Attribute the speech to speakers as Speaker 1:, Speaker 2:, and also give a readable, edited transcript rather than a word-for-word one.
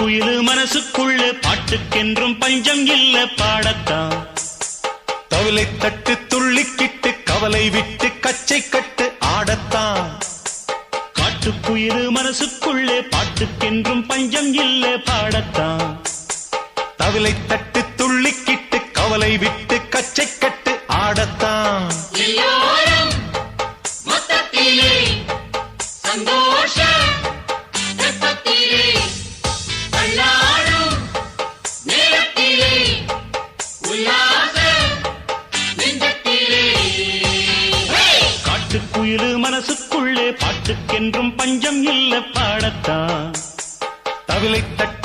Speaker 1: காட்டுக்குயிலு மனசுக்குள்ள பாட்டுக்கென்றும் பஞ்சம் இல்ல பாடத்தான்.
Speaker 2: தவிலை தட்டு துள்ளிக்கிட்டு கவலை விட்டு கச்சை கட்டு ஆடத்தான்.
Speaker 1: காட்டுக்குயிலு மனசுக்குள்ளே பாட்டுக்கென்றும் பஞ்சம் இல்ல பாடத்தான்.
Speaker 2: தவிலை தட்டு துள்ளிக்கிட்டு கவலை விட்டு கச்சை கட்டு ஆடத்தான்.
Speaker 1: காட்டுக்குயிலு மனசுக்குள்ளே பாட்டுக்கென்றும் பஞ்சம் இல்ல பாடத்தான்.
Speaker 2: தவிலை தட்டு